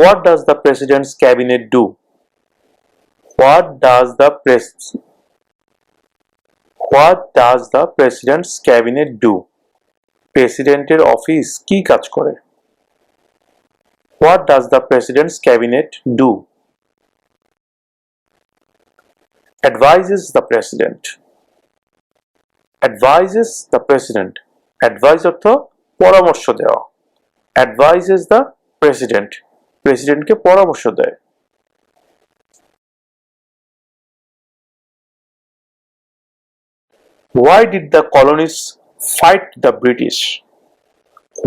What does the president's cabinet do? What does the pres What does the president's cabinet do? প্রেসিডেন্টের office কি কাজ করে? What does the president's cabinet do? Advises the president. Advises the president. Advise অর্থ পরামর্শ দেওয়া. Advises the president. প্রেসিডেন্টকে পরামর্শ দেয়. Why did the colonists fight the British?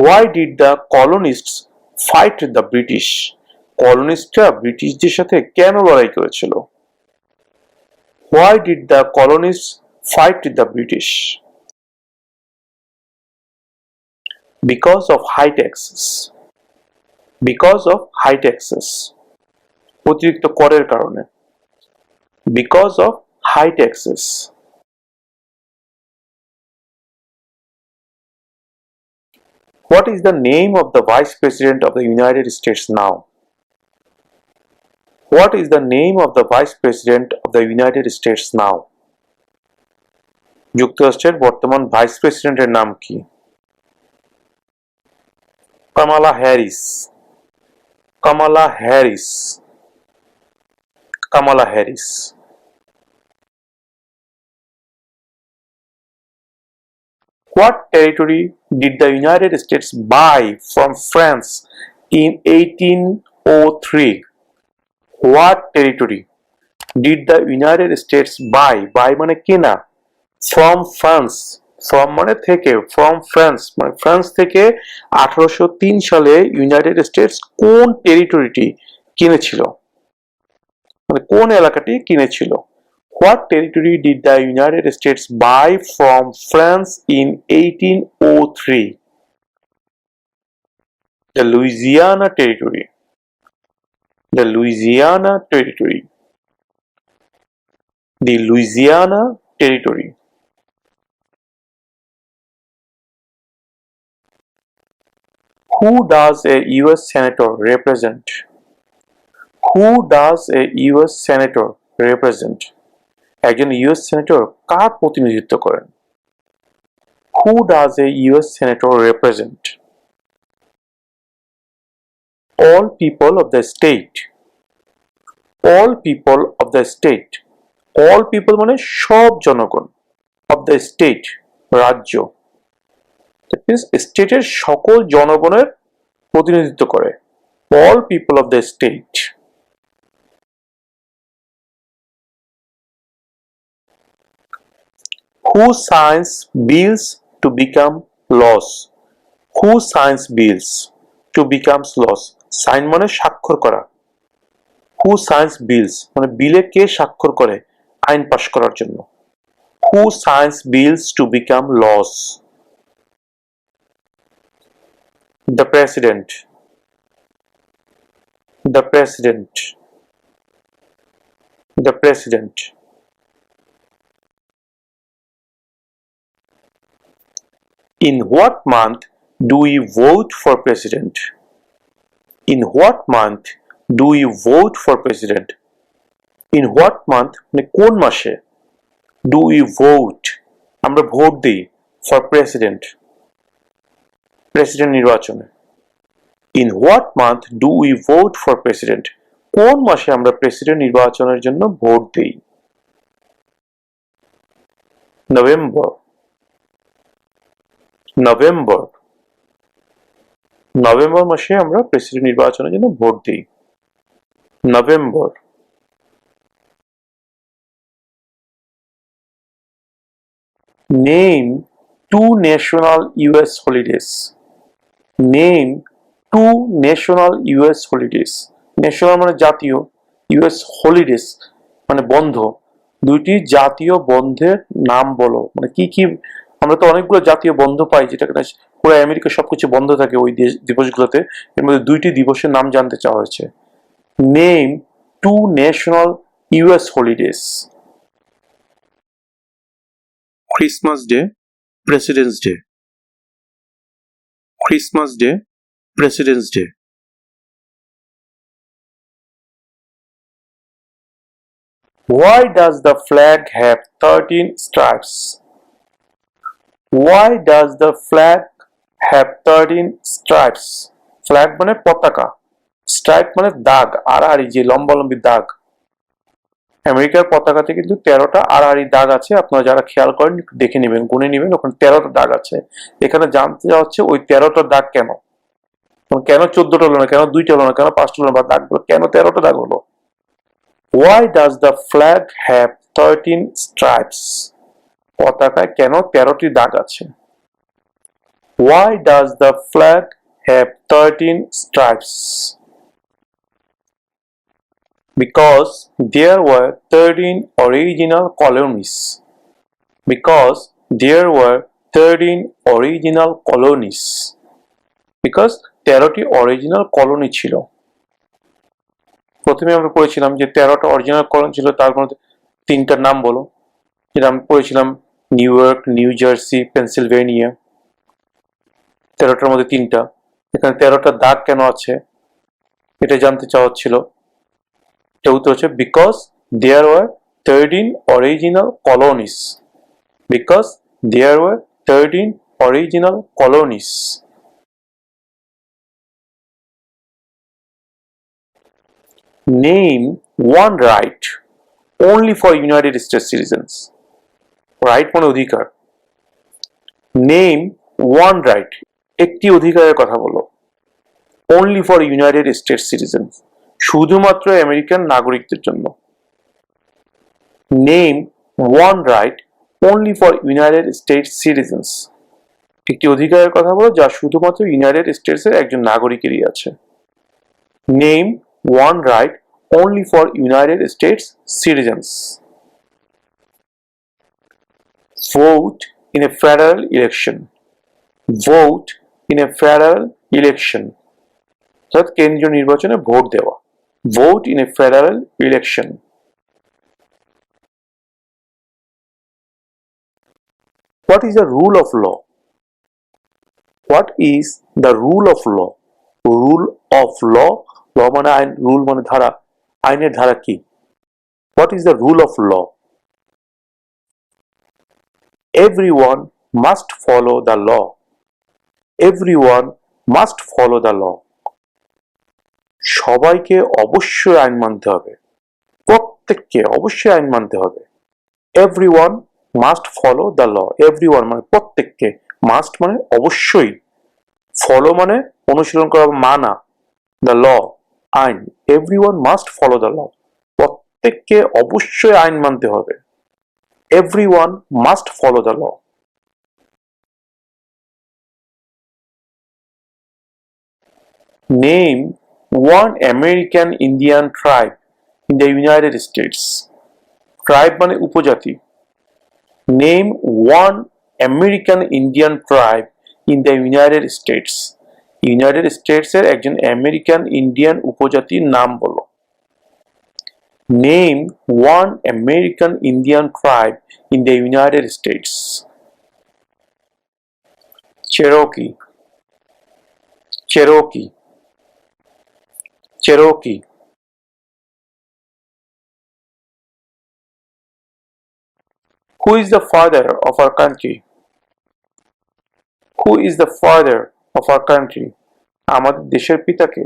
Why did the colonists fight the British? কলোনিস্টরা ব্রিটিশদের সাথে কেন লড়াই করেছিল? Why did the colonists fight the British? Because of high taxes. Because of high taxes. অতিরিক্ত করের কারণে. Because of high taxes. What is the name of the Vice President of the United States now? What is the name of the Vice President of the United States now? যুক্তরাষ্ট্রের বর্তমান vice প্রেসিডেন্টের নাম কি? Kamala Harris. Kamala Harris. Kamala Harris. What territory did the United States buy from France in 1803? What territory did the United States buy মানে কেনা, from France, from মানে থেকে, from France মানে ফ্রান্স থেকে 1803 সালে ইউনাইটেড স্টেটস কোন টেরিটরিটি কিনেছিল, মানে কোন এলাকাটি কিনেছিল? What territory did the United States buy from France in 1803? The Louisiana Territory. The Louisiana Territory. The Louisiana Territory. Who does a US Senator represent? Who does a US Senator represent? একজন US senator কার প্রতিনিধিত্ব করেন? Who does a US Senator represent? All people of the state. All people of the state. All people মানে সব জনগণ, of the state রাজ্য, that means স্টেটের সকল জনগণের প্রতিনিধিত্ব করে. All people of the state. Who signs bills to become laws? Who signs bills to become laws? Sign মানে স্বাক্ষর করা. Who signs bills মানে বিলে কে স্বাক্ষর করে আইন পাশ করার জন্য? Who signs bills to become laws? The President. The President. The President. In what month do we vote for president? In what month do we vote for president? In what month মানে কোন মাসে? Do we vote আমরা vote দেই for president, president নির্বাচনে. In what month do we vote for president? কোন মাসে আমরা president নির্বাচনের জন্য ভোট দেই? নভেম্বর. নভেম্বর. নভেম্বর মাসে আমরা প্রেসিডেন্ট নির্বাচনের জন্য ভোট দিই. November. Name two national US holidays. Name two national US holidays. National মানে জাতীয়, US holidays মানে বন্ধ. দুইটি জাতীয় বন্ধের নাম বলো, মানে কি কি? আমরা তো অনেকগুলো জাতীয় বন্ধ পাই, যেটা পুরো আমেরিকা সবকিছু বন্ধ থাকে ওই দিবসগুলোতে, এর মধ্যে দুইটি দিবসের নাম জানতে চাওয়া হয়েছে. Name two national US holidays. Christmas day, presidents day. Christmas day, presidents day. Why does the flag have 13 stripes? Why does the flag have 13 stripes? Flag মানে পতাকা, স্ট্রাইপ মানে দাগ, আড়াআড়ি যে লম্বালম্বি দাগ। আমেরিকার পতাকাতে কিন্তু 13টা আড়াআড়ি দাগ আছে, আপনারা যারা খেয়াল করেন দেখে নেবেন, গুনে নেবেন, ওখানে 13টা দাগ আছে। এখানে জানতে চাওয়া হচ্ছে ওই 13টা দাগ কেন, কেন 14টা হলো না, কেন 2টা হলো না, কেন 5টা হলো না, বা দাগগুলো কেন 13টা দাগ হলো? Why does the flag have 13 stripes? পতাকায় কেন 13টি দাগ আছে? Why does the flag have 13 stripes? Because there were 13 original colonies. Because there were 13 original colonies. Because 13টি অরিজিনাল কলোনি ছিল। প্রথমে আমরা পড়েছিলাম যে 13টা অরিজিনাল কলোনি ছিল, তার মধ্যে 3টার নাম বলো, যেটা আমি পড়েছিলাম New York, New Jersey, Pennsylvania. 13টার মধ্যে 3টা। এখানে 13টা দাগ কেন আছে এটা জানতে চাওয়া হচ্ছিল। এটা উত্তর হচ্ছে because there were 13 original colonies. Because there were 13 original colonies. Name one right only for United States citizens. Right মানে অধিকার। Name one right, একটি অধিকারের কথা বলো। Only for United States citizens, শুধুমাত্র আমেরিকান নাগরিকদের জন্য। Name one right only for United States citizens, একটি অধিকারের কথা বলো যা শুধুমাত্র ইউনাইটেড স্টেটসের একজন নাগরিকেরই আছে। Name one right only for United States citizens. Vote in a federal election. Vote in a federal election, অর্থাৎ কেন্দ্রীয় নির্বাচনে ভোট দেওয়া। Vote in a federal election. What is the rule of law? What is the rule of law? Rule of law, law মানে আইন, rule মানে ধারা, আইনের ধারা কি? What is the rule of law? Everyone must follow the law. Everyone must follow the law. সবাইকে অবশ্যই আইন মানতে হবে, প্রত্যেককে অবশ্যই আইন মানতে হবে। Everyone must follow the law. Everyone মানে প্রত্যেককে, মাস্ট মানে অবশ্যই, ফলো মানে অনুসরণ করা, মানা, the law আইন। Everyone must follow the law. প্রত্যেককে অবশ্যই আইন মানতে হবে। Everyone must follow the law. Name one American Indian tribe in the United States. Tribe মানে উপজাতি। Name one American Indian tribe in the United States. United স্টেটসের একজন আমেরিকান ইন্ডিয়ান উপজাতির নাম বলো। Name one American Indian tribe in the United States. Cherokee. Cherokee. Cherokee. Who is the father of our country? Who is the father of our country? আমাদের দেশের পিতাকে।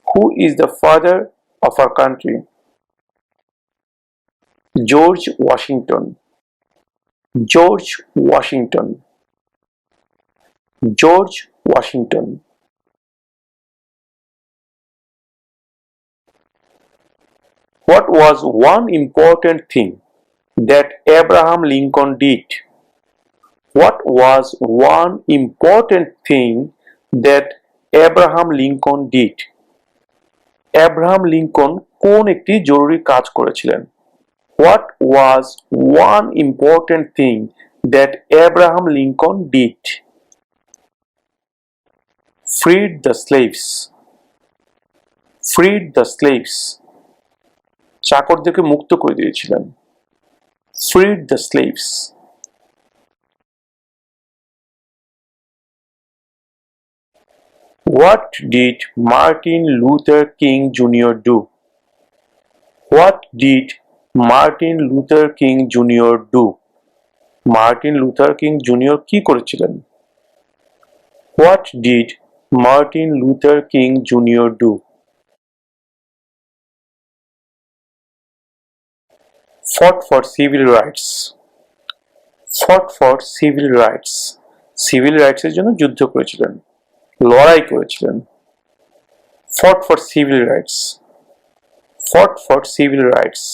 Who is the father of our country? George Washington. George Washington. George Washington. What was one important thing that Abraham Lincoln did? What was one important thing that Abraham Lincoln did? Abraham Lincoln কোন একটি জরুরি কাজ করেছিলেন? What was one important thing that Abraham Lincoln did? Freed the slaves. Freed the slaves. চাকরদেরকে মুক্ত করে দিয়েছিলেন। Freed the slaves. What did Martin Luther King Jr. do? What did Martin Luther King junior do? Martin Luther King junior কি করেছিলেন? What did Martin Luther King junior do? fought for civil rights. fought for civil rights. Civil রাইটসের জন্য যুদ্ধ করেছিলেন, লড়াই করেছিলেন। fought for civil rights. fought for civil rights.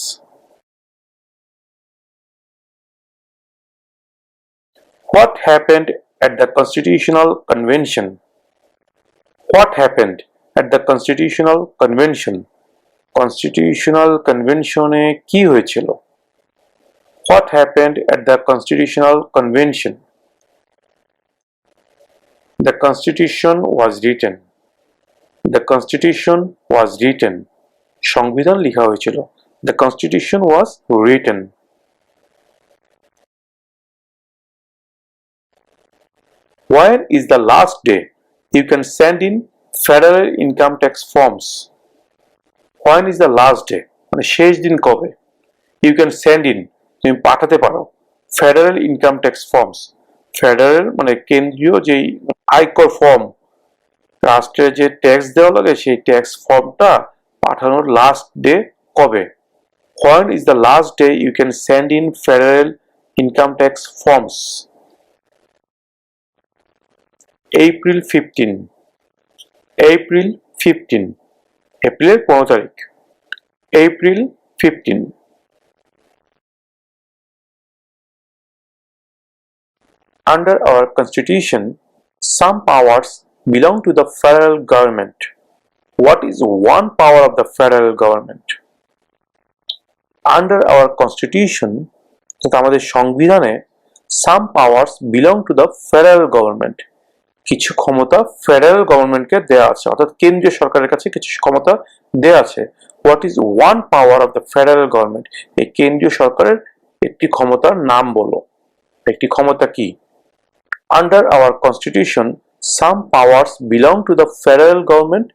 What happened at the Constitutional Convention? What happened at the Constitutional Convention? Constitutional Convention এ কি হয়েছিল? What happened at the Constitutional Convention? The Constitution was written. The Constitution was written. সংবিধান লেখা হয়েছিল। The Constitution was written. When is the last day you can send in federal income tax forms? When is the last day? মানে শেষ দিন কবে? You can send in, তুমি পাঠাতে পারো, federal income tax forms. Federal মানে কেন্দ্রীয় যে আয়কর ফর্ম, রাষ্ট্রের যে ট্যাক্স দেওয়া লাগে সেই ট্যাক্স ফর্মটা পাঠানোর লাস্ট ডে কবে? When is the last day you can send in federal income tax forms? April 15. April 15. এপ্রিলের 15 তারিখ। April 15. Under our constitution, some powers belong to the federal government. What is one power of the federal government? Under our constitution, আমাদের সংবিধানে, some powers belong to the federal government. কিছু ক্ষমতা federal গভর্নমেন্টকে দেয়া আছে, অর্থাৎ কেন্দ্রীয় সরকারের কাছে কিছু ক্ষমতা দেয়া আছে। What is one power of the federal government? এই কেন্দ্রীয় সরকারের একটি ক্ষমতার নাম বলো। একটি ক্ষমতা কি? Under our constitution some powers belong to the federal government.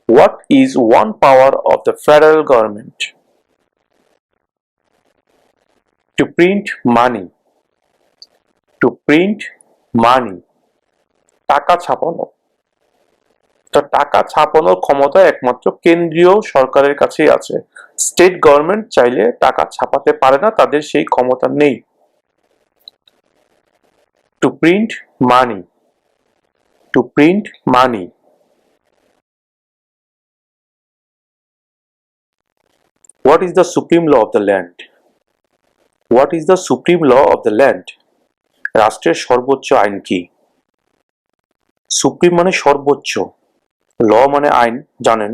What is one power of the federal government? To print money. To print money, টাকা ছাপানো। তো টাকা ছাপানোর ক্ষমতা একমাত্র কেন্দ্রীয় সরকারের কাছেই আছে। স্টেট গভর্নমেন্ট চাইলে টাকা ছাপাতে পারে না, তাদের সেই ক্ষমতা নেই। To print money. To print money. What is the supreme law of the land? What is the supreme law of the land? রাষ্ট্রের সর্বোচ্চ আইন কি? সুপ্রিম মানে সর্বোচ্চ, ল মানে আইন, জানেন।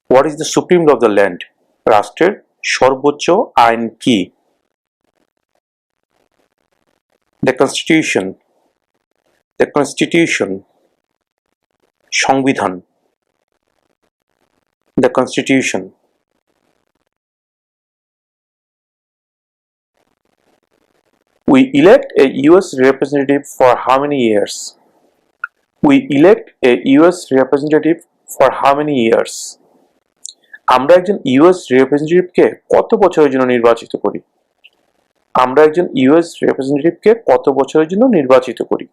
What is the supreme law of the land? রাষ্ট্রের সর্বোচ্চ আইন কি? The constitution. দ্য কনস্টিটিউশন, সংবিধান। The constitution. We elect a US representative for how many years? We elect a US representative for how many years? আমরা একজন US রিপ্রেজেন্টেটিভকে কত বছরের জন্য নির্বাচিত করি? আমরা একজন ইউএস রিপ্রেজেন্টেটিভকে কত বছরের জন্য নির্বাচিত করি?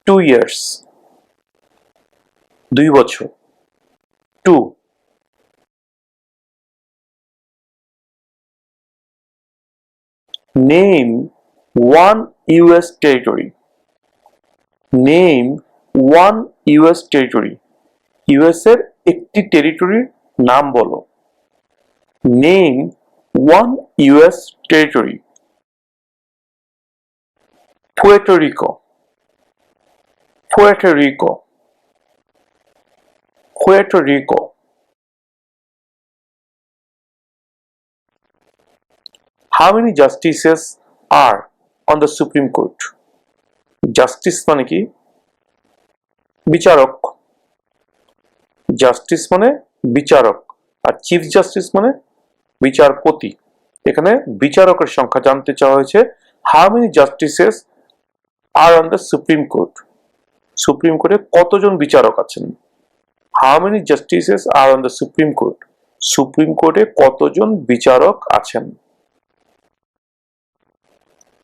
2 years, 2 বছর। 2. Name one US territory. Name one US territory. US এর একটি টেরিটরির নাম বলো। Name one US territory. Puerto Rico. Puerto Rico. Puerto Rico. How many justices are on the Supreme Court? Justice মানে কি? বিচারক। জাস্টিস মানে বিচারক, আর চিফ জাস্টিস মানে বিচারপতি। এখানে বিচারকের সংখ্যা জানতে চাওয়া হয়েছে। How many justices are on the Supreme Court? Supreme কোর্টে কতজন বিচারক আছেন? How many justices are on the Supreme Court? Supreme কোর্টে কতজন বিচারক আছেন?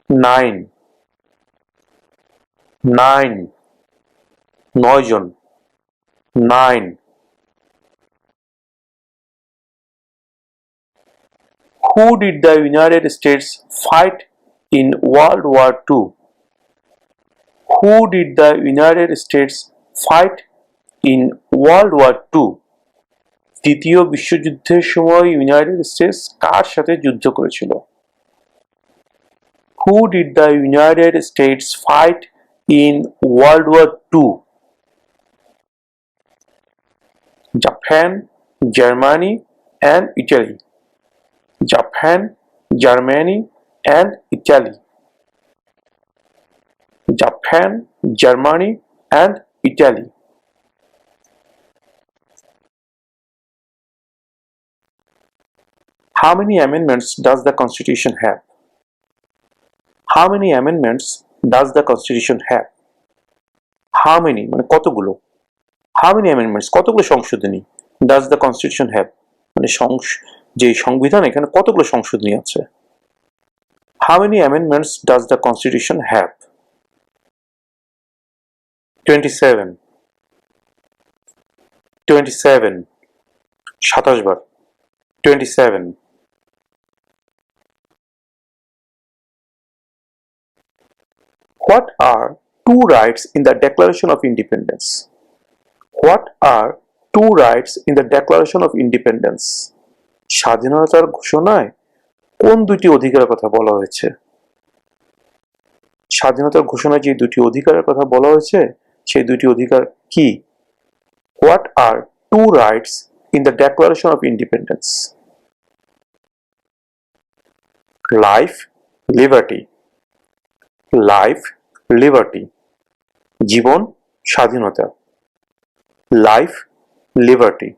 9 9 9 জন 9 Who did the United States fight in World War II? Who did the United States fight in World War II? দ্বিতীয় বিশ্বযুদ্ধের সময় ইউনাইটেড স্টেটস কার সাথে যুদ্ধ করেছিল? Who did the United States fight in World War II? Japan, Germany, and Italy. Japan, Germany, and Italy. Japan, Germany, and Italy. How many amendments does the Constitution have? How many amendments does the Constitution have? How many মানে কতগুলো? How many amendments কতগুলো সংশোধনী does the Constitution have? মানে যে সংবিধান এখানে কতগুলো সংশোধনী আছে? How many amendments does the Constitution have? 27 27 27 bar 27 What are two rights in the Declaration of Independence? What are two rights in the Declaration of Independence? স্বাধীনতার ঘোষণায় কোন দুটি অধিকারের কথা বলা হয়েছে? স্বাধীনতার ঘোষণায় যে দুটি অধিকারের কথা বলা হয়েছে সেই দুটি অধিকার কি? What are two rights in the Declaration of Independence? Life, liberty. Life, liberty. জীবন, স্বাধীনতা. Life, liberty.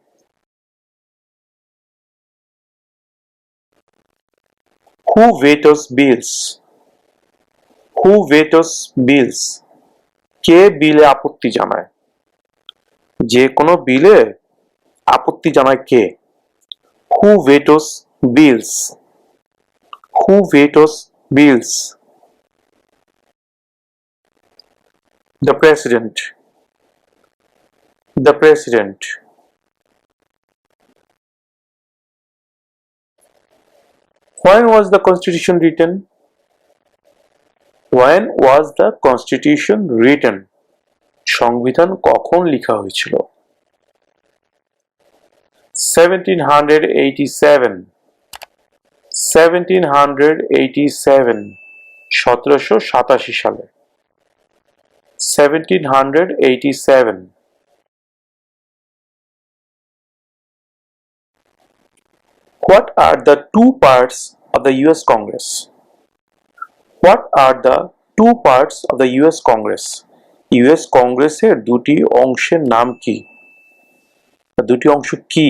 Who vetoes bills? Who vetoes bills? কে বিলে আপত্তি জানায়? যে কোনো বিলে আপত্তি জানায় কে? Who vetoes bills? Who vetoes bills? The President. The President. When was the Constitution written? When was the Constitution written? সংবিধান কখন লেখা হয়েছিল? 1787 1787 1787 সালে 1787 What are the two parts of the US Congress? What are the two parts of the US Congress? US কংগ্রেসের দুটি অংশের নাম কি? দুটি অংশ কি?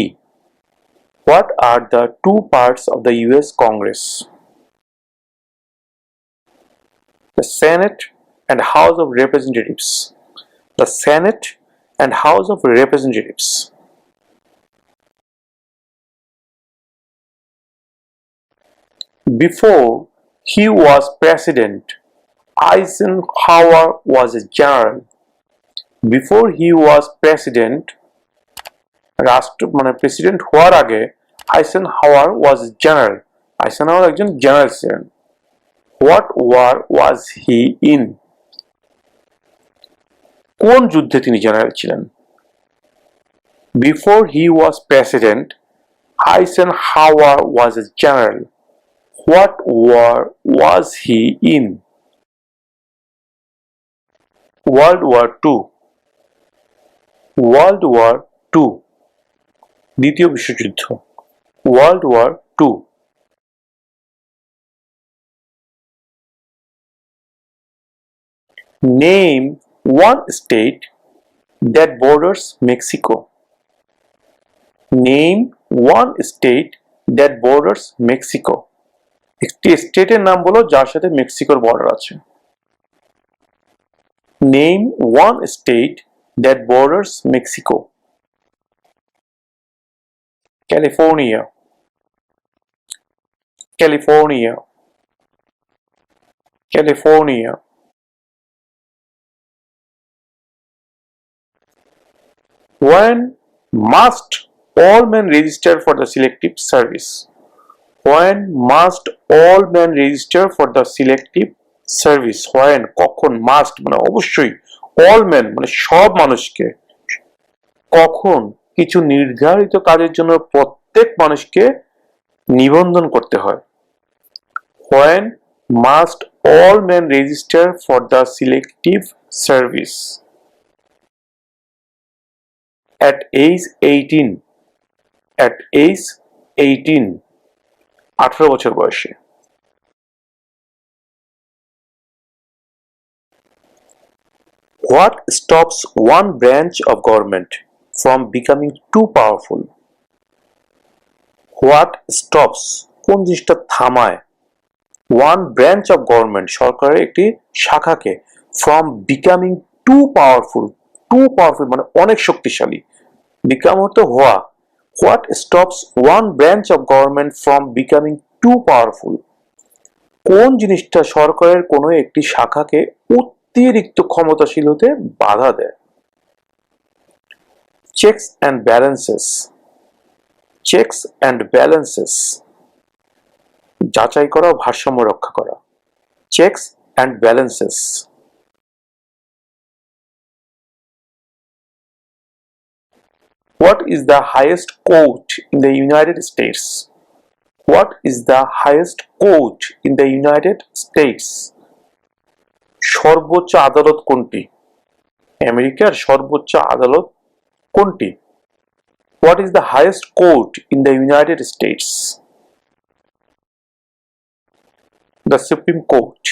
What are the two parts of the US Congress? The Senate and House of Representatives. The Senate and House of Representatives. Before he was president, Eisenhower was a general. Before he was president, president হওয়ার আগে Eisenhower was general Eisenhower একজন general ছিলেন what war was he in কোন যুদ্ধে তিনি general ছিলেন before he was president Eisenhower was a general what war was he in World War two World War two দ্বিতীয় বিশ্বযুদ্ধ World War II. Name one state that borders Mexico. Name one state that borders Mexico. একটি স্টেটের নাম বলো যার সাথে মেক্সিকোর border আছে Name one state that borders Mexico. California, California, California. When must all men register for the selective service? When must all men register for the selective service? When কখন must মানে অবশ্যই all men মানে সব মানুষকে কখন কিছু নির্ধারিত কাজের জন্য প্রত্যেক মানুষকে নিবন্ধন করতে হয় When must all men register for the selective service? At age 18. At age 18. 18 বছর বয়সে What stops one branch of government from becoming too powerful? What stops কোন জিনিসটা থামায় one branch of government সরকারের একটি শাখাকে from becoming too powerful মানে অনেক শক্তিশালী become হতো হওয়া What stops one branch of government from becoming too powerful? কোন জিনিসটা সরকারের কোনো একটি শাখাকে অতিরিক্ত ক্ষমতাশীল হতে বাধা দেয় Checks and balances. Checks and balances. যাচাই করা ভারসাম্য রক্ষা করা Checks and balances. What is the highest court in the United States? What is the highest court in the United States? সর্বোচ্চ আদালত কোনটি আমেরিকার সর্বোচ্চ আদালত কোনটি What is the highest court in the United States? The Supreme Court.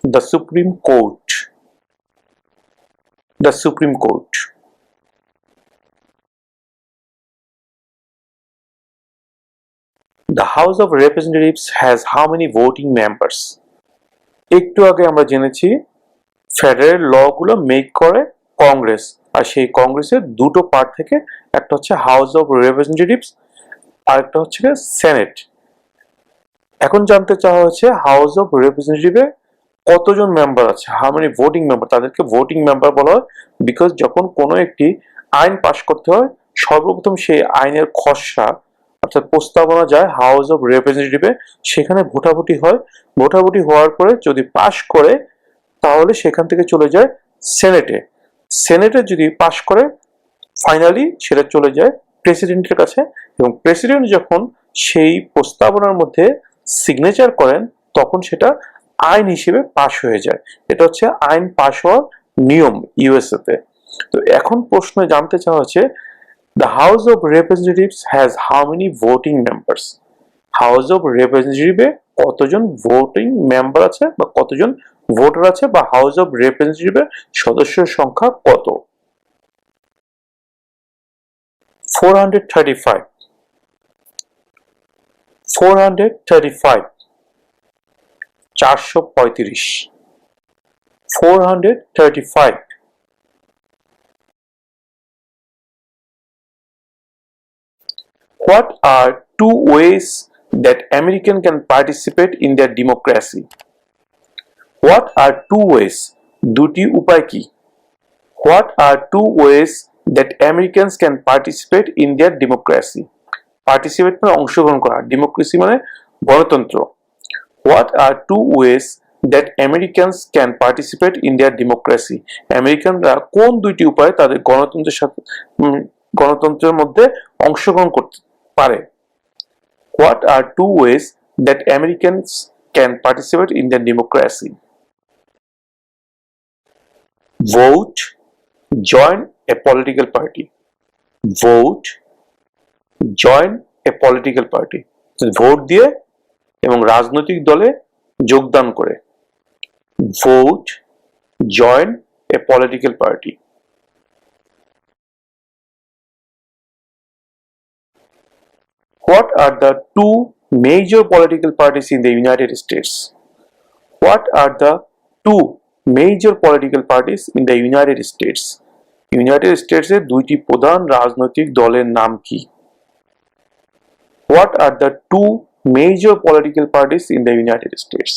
The Supreme Court. The Supreme Court. The House of Representatives has how many voting members? একটু আগে আমরা জেনেছি ফেডারেল ল গুলো মেক করে কংগ্রেস আর সেই কংগ্রেসের দুটো পার্ট থেকে একটা হচ্ছে হাউস অফ রিপ্রেজেন্টেটিভস আর একটা হচ্ছে সেনেট এখন জানতে চাওয়া হচ্ছে হাউস অফ রিপ্রেজেন্টেটিভে কতজন মেম্বার আছে হাউ মেনি ভোটিং মেম্বার তাদেরকে ভোটিং মেম্বার বলা হয় বিকজ যখন কোনো একটি আইন পাশ করতে হয় সর্বপ্রথম সেই আইনের খসড়া অর্থাৎ প্রস্তাবনা যায় হাউস অফ রিপ্রেজেন্টেটিভে সেখানে ভোটাভুটি হয় ভোটাভুটি হওয়ার পরে যদি পাশ করে তাহলে সেখান থেকে চলে যায় সেনেটে সেনেটে যদি পাশ করে ফাইনালি সেটা চলে যায় প্রেসিডেন্টের কাছে এবং প্রেসিডেন্ট যখন সেই প্রস্তাবনার মধ্যে সিগনেচার করেন তখন সেটা আইন হিসেবে পাশ হয়ে যায় এটা হচ্ছে আইন পাশ হওয়ার নিয়ম ইউএসএ তে তো এখন প্রশ্ন জানতে চাওয়া হচ্ছে The House of Representatives has how many voting members? House of Representatives কতজন ভোটিং মেম্বার আছে বা কতজন ভোটার আছে বা House of Representatives সদস্যের সংখ্যা কত 435 435 435 435 What are two ways that American can participate in their democracy? What are two ways? দুটি উপায় কি? What are two ways that Americans can participate in their democracy? Participate মানে অংশগ্রহণ করা, democracy মানে গণতন্ত্র. What are two ways that Americans can participate in their democracy? আমেরিকানরা কোন দুইটি উপায়ে তাদের গণতন্ত্রের সাথে গণতন্ত্রের মধ্যে অংশগ্রহণ করতে পারে What are two ways that Americans can participate in their democracy? Vote, join a political party. Vote, join a political party. Vote দিয়ে এবং রাজনৈতিক দলে যোগদান করে Vote, join a political party. What are the two major political parties in the United States? What are the two major political parties in the United States? United স্টেটসের দুইটি প্রধান রাজনৈতিক দলের নাম কি? What are the two major political parties in the United States?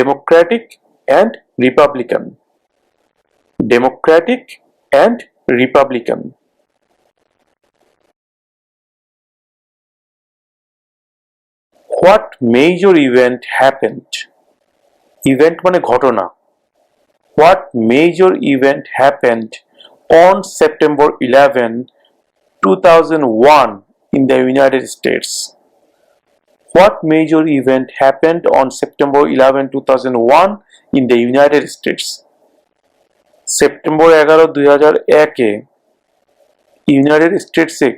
Democratic and Republican. Democratic and Republican. What major event happened? Event মানে ঘটনা. What major event happened on September 11, 2001 in the United States? What major event happened on September 11, 2001 in the United States? September 11, 2001 United স্টেটসে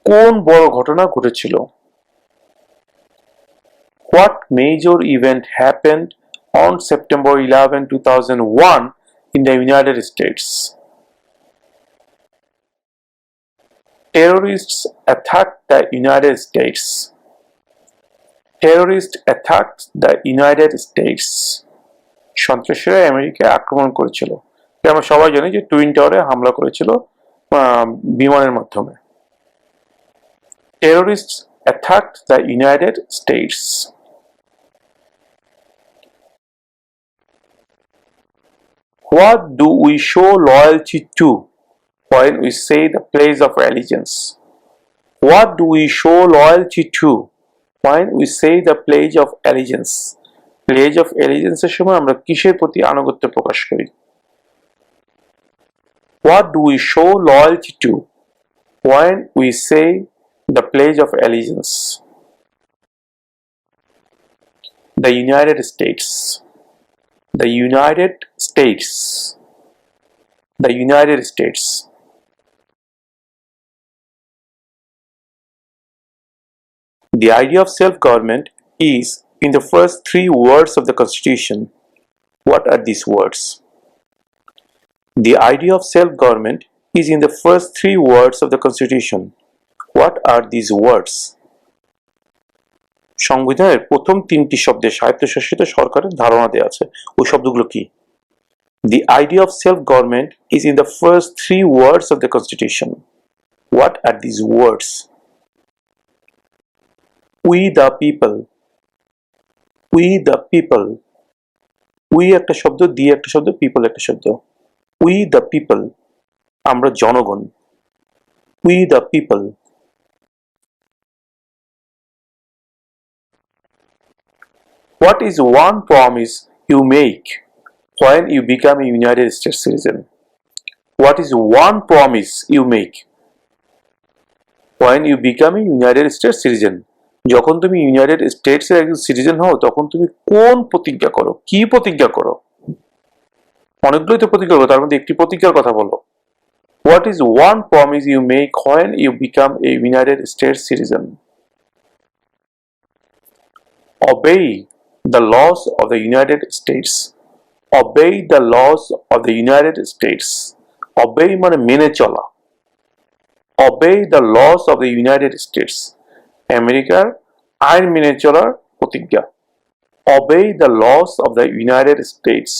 কোন বড় ঘটনা ঘটেছিল? What major event happened on September 11, 2001 in the United States? Terrorists attacked the United States. Terrorists attacked the United States. সন্ত্রাসীরা আমেরিকায় আক্রমণ করেছিল। আমরা সবাই জানি যে টুইন টাওয়ারে হামলা করেছিল বিমানের মাধ্যমে। Terrorists attacked the United States. What do we show loyalty to when we say the Pledge of Allegiance? What do we show loyalty to when we say the Pledge of Allegiance? Pledge of Allegiance এর সময় আমরা কিসের প্রতি আনুগত্য প্রকাশ করি? What do we show loyalty to when we say the Pledge of Allegiance? The United States. The United States. The United States. The idea of self-government is in the first three words of the Constitution. What are these words? The idea of self-government is in the first three words of the Constitution. What are these words? সংবিধানের প্রথম তিনটি শব্দে স্বায়ত্তশাসিত সরকারের ধারণা দেওয়া আছে। ওই শব্দগুলো কি? The idea of self-government is in the first three words of the Constitution. What are these words? We the people. We the people. We একটা শব্দ, the একটা শব্দ, people একটা শব্দ। We the people. আমরা জনগণ। We the people. What is one promise you make when you become a United States citizen? What is one promise you make when you become a United States citizen? যখন তুমি United স্টেটসের একজন citizen হও তখন তুমি কোন প্রতিজ্ঞা করো? কি প্রতিজ্ঞা করো? অনেকগুলোই তো প্রতিজ্ঞা করো, তার মধ্যে একটি প্রতিজ্ঞার কথা বলো। What is one promise you make when you become a United States citizen? Obey the laws of the United States. Obey the laws of the United States. Obey মানে মেনে চলা। Obey the laws of the United States. আমেরিকার আইন মেনে চলার প্রতিজ্ঞা। Obey the laws of the United States.